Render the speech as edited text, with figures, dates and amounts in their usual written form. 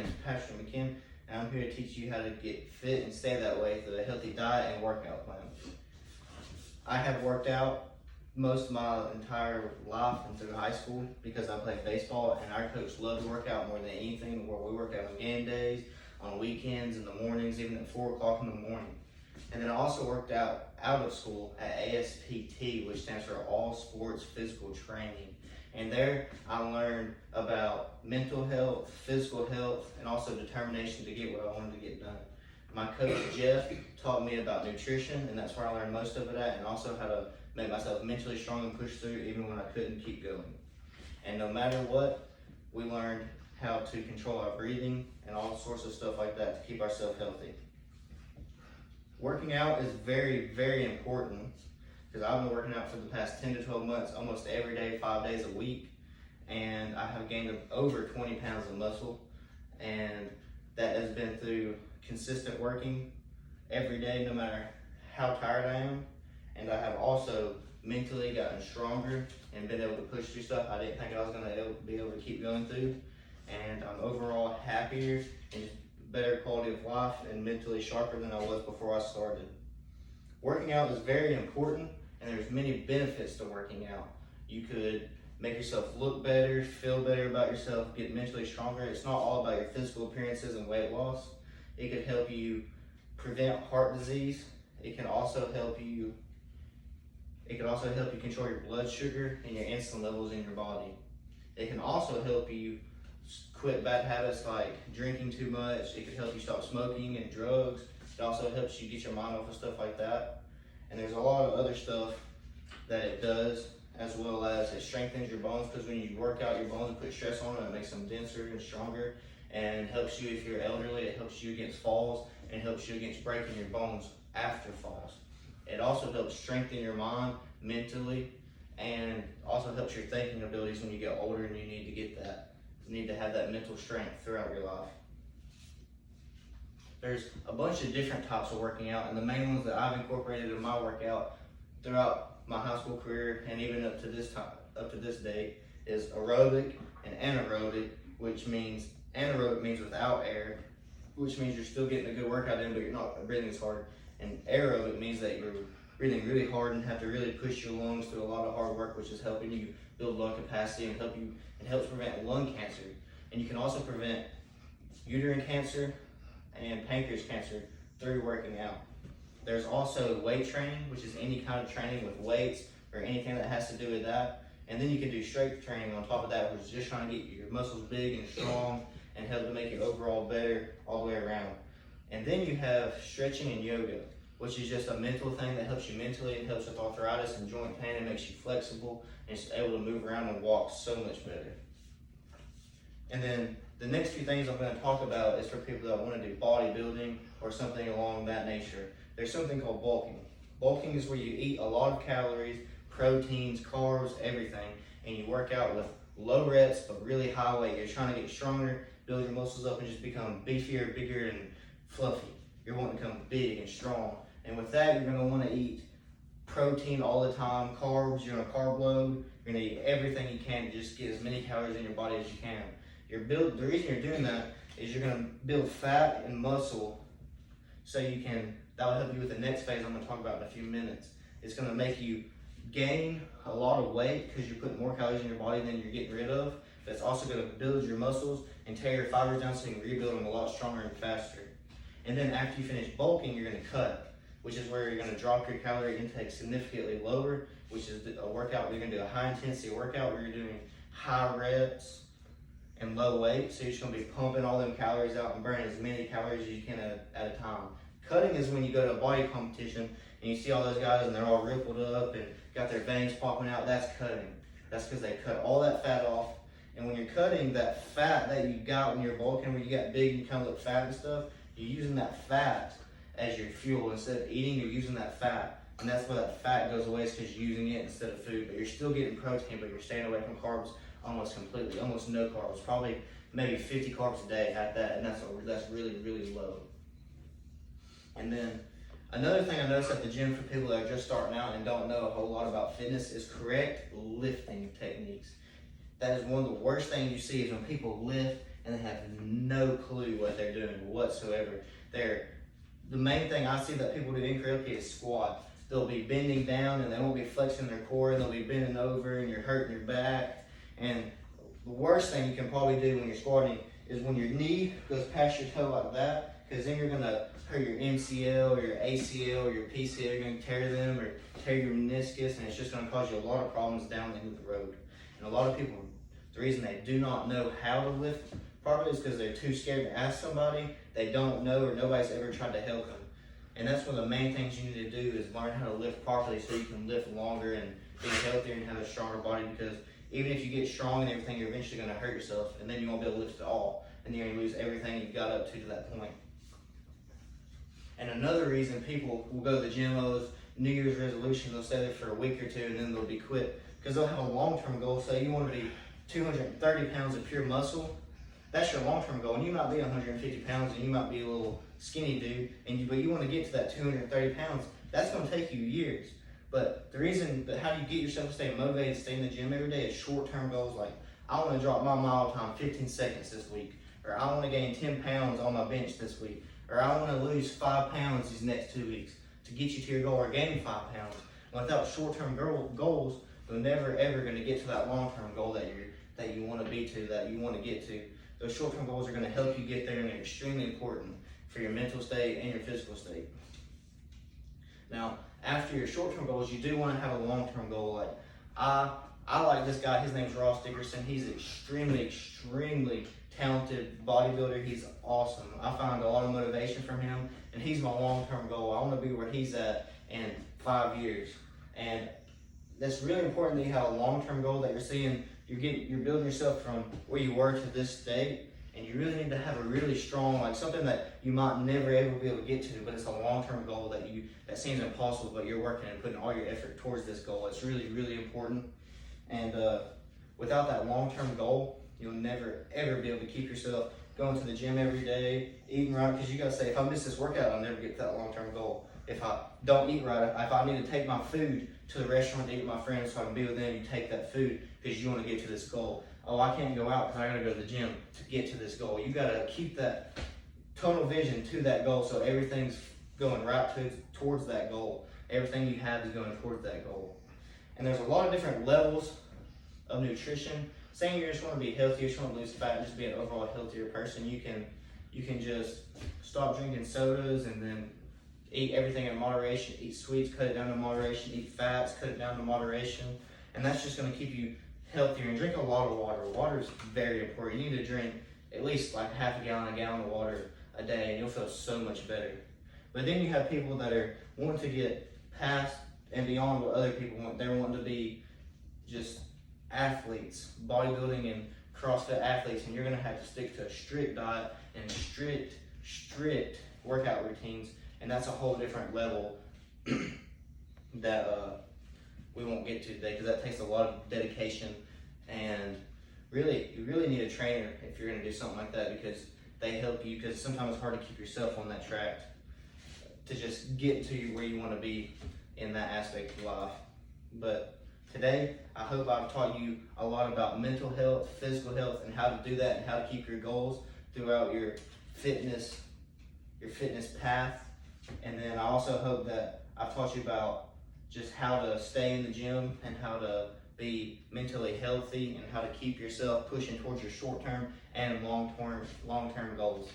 is Pastor Mckeehan, and I'm here to teach you how to get fit and stay that way through a healthy diet and workout plan. I have worked out most of my entire life and through high school because I played baseball, and our coach loved to work out more than anything, where we worked out on game days, on weekends, in the mornings, even at 4 o'clock in the morning. And then I also worked out of school at ASPT, which stands for All Sports Physical Training. And there I learned about mental health, physical health, and also determination to get what I wanted to get done. My coach Jeff taught me about nutrition, and that's where I learned most of it at, and also how to make myself mentally strong and push through even when I couldn't keep going. And no matter what, we learned how to control our breathing and all sorts of stuff like that to keep ourselves healthy. Working out is very, very important because I've been working out for the past 10 to 12 months, almost every day, 5 days a week, and I have gained over 20 pounds of muscle, and that has been through consistent working every day, no matter how tired I am. And I have also mentally gotten stronger and been able to push through stuff I didn't think I was going to be able to keep going through. And I'm overall happier and just better quality of life and mentally sharper than I was before I started. Working out is very important, and there's many benefits to working out. You could make yourself look better, feel better about yourself, get mentally stronger. It's not all about your physical appearances and weight loss. It could help you prevent heart disease. It can also help you control your blood sugar and your insulin levels in your body. It can also help you quit bad habits like drinking too much. It can help you stop smoking and drugs. It also helps you get your mind off of stuff like that. And there's a lot of other stuff that it does, as well as it strengthens your bones, because when you work out your bones and put stress on them, it makes them denser and stronger, and helps you if you're elderly. It helps you against falls and helps you against breaking your bones after falls. It also helps strengthen your mind mentally, and also helps your thinking abilities when you get older and you need to get that. You need to have that mental strength throughout your life. There's a bunch of different types of working out, and the main ones that I've incorporated in my workout throughout my high school career and even up to this date is aerobic and anaerobic, which means anaerobic means without air, which means you're still getting a good workout in, but you're not breathing as hard. And aerobic means that you're breathing really hard and have to really push your lungs through a lot of hard work, which is helping you build lung capacity and helps prevent lung cancer. And you can also prevent uterine cancer and pancreas cancer through working out. There's also weight training, which is any kind of training with weights or anything that has to do with that. And then you can do strength training on top of that, which is just trying to get your muscles big and strong and help to make you overall better all the way around. And then you have stretching and yoga, which is just a mental thing that helps you mentally. It helps with arthritis and joint pain and makes you flexible and just able to move around and walk so much better. And then the next few things I'm going to talk about is for people that want to do bodybuilding or something along that nature. There's something called bulking. Bulking is where you eat a lot of calories, proteins, carbs, everything, and you work out with low reps but really high weight. You're trying to get stronger, build your muscles up, and just become beefier, bigger, and fluffy. You're wanting to become big and strong. And with that, you're going to want to eat protein all the time, carbs. You're going to carb load. You're going to eat everything you can to just get as many calories in your body as you can. The reason you're doing that is you're going to build fat and muscle, so that will help you with the next phase I'm going to talk about in a few minutes. It's going to make you gain a lot of weight because you're putting more calories in your body than you're getting rid of. But it's also going to build your muscles and tear your fibers down so you can rebuild them a lot stronger and faster. And then after you finish bulking, you're going to cut, which is where you're going to drop your calorie intake significantly lower, which is a workout. You're going to do a high intensity workout where you're doing high reps and low weight. So you're just going to be pumping all them calories out and burning as many calories as you can at a time. Cutting is when you go to a body competition and you see all those guys and they're all rippled up and got their veins popping out. That's cutting. That's because they cut all that fat off. And when you're cutting, that fat that you got when you're bulking, where you got big and you kind of look fat and stuff, you're using that fat as your fuel. Instead of eating, you're using that fat. And that's where that fat goes away, is because you're using it instead of food. But you're still getting protein, but you're staying away from carbs almost completely, almost no carbs, probably maybe 50 carbs a day at that, and that's really, really low. And then another thing I noticed at the gym for people that are just starting out and don't know a whole lot about fitness is correct lifting techniques. That is one of the worst things you see is when people lift and they have no clue what they're doing whatsoever. The main thing I see that people do incorrectly is squat. They'll be bending down and they won't be flexing their core, and they'll be bending over and you're hurting your back. And the worst thing you can probably do when you're squatting is when your knee goes past your toe like that, because then you're gonna hurt your MCL or your ACL or your PCL. You're gonna tear them or tear your meniscus, and it's just gonna cause you a lot of problems down the end of the road. And a lot of people, the reason they do not know how to lift properly is because they're too scared to ask somebody. They don't know, or nobody's ever tried to help them. And that's one of the main things you need to do is learn how to lift properly so you can lift longer and be healthier and have a stronger body, because even if you get strong and everything, you're eventually going to hurt yourself, and then you won't be able to lift at all, and you're going to lose everything you got up to that point. And another reason people will go to the gym, those New Year's resolutions, they'll stay there for a week or two and then they'll be quit, because they'll have a long-term goal. Say you want to be 230 pounds of pure muscle. That's your long-term goal, and you might be 150 pounds and you might be a little skinny dude, but you want to get to that 230 pounds. That's going to take you years. But the reason that how you get yourself to stay motivated, stay in the gym every day is short-term goals, like I want to drop my mile time 15 seconds this week, or I want to gain 10 pounds on my bench this week, or I want to lose 5 pounds these next 2 weeks to get you to your goal, or gain 5 pounds. And without short-term goals, you're never ever going to get to that long-term goal that you want to be to, that you want to get to. Those short-term goals are going to help you get there, and they're extremely important for your mental state and your physical state. Now, after your short-term goals, you do want to have a long-term goal. Like I like this guy. His name's Ross Dickerson. He's extremely talented bodybuilder. He's awesome. I find a lot of motivation from him, and he's my long-term goal. I want to be where he's at in 5 years, and that's really important that you have a long-term goal, that you're seeing you're building yourself from where you were to this state. And you really need to have a really strong, like something that you might never ever be able to get to, but it's a long-term goal that seems impossible, but you're working and putting all your effort towards this goal. It's really important. And without that long-term goal, you'll never ever be able to keep yourself going to the gym every day, eating right, because you gotta say, if I miss this workout, I'll never get to that long-term goal. If I don't eat right, if I need to take my food to the restaurant to eat with my friends so I can be with them, you take that food because you want to get to this goal. Oh, I can't go out because I gotta go to the gym to get to this goal. You gotta keep that tunnel vision to that goal, so everything's going right towards that goal. Everything you have is going towards that goal. And there's a lot of different levels of nutrition. Saying you just want to be healthy, you just want to lose fat, just be an overall healthier person, you can just stop drinking sodas and then eat everything in moderation. Eat sweets, cut it down to moderation. Eat fats, cut it down to moderation. And that's just going to keep you healthier. And drink a lot of water. Water is very important. You need to drink at least like half a gallon of water a day, and you'll feel so much better. But then you have people that are wanting to get past and beyond what other people want. They're wanting to be just athletes, bodybuilding and CrossFit athletes, and you're going to have to stick to a strict diet and strict workout routines. And that's a whole different level that we won't get to today, because that takes a lot of dedication, and really, you really need a trainer if you're going to do something like that, because they help you, because sometimes it's hard to keep yourself on that track to just get to where you want to be in that aspect of life. But today, I hope I've taught you a lot about mental health, physical health, and how to do that, and how to keep your goals throughout your fitness path. And then I also hope that I've taught you about just how to stay in the gym and how to be mentally healthy and how to keep yourself pushing towards your short-term and long-term goals.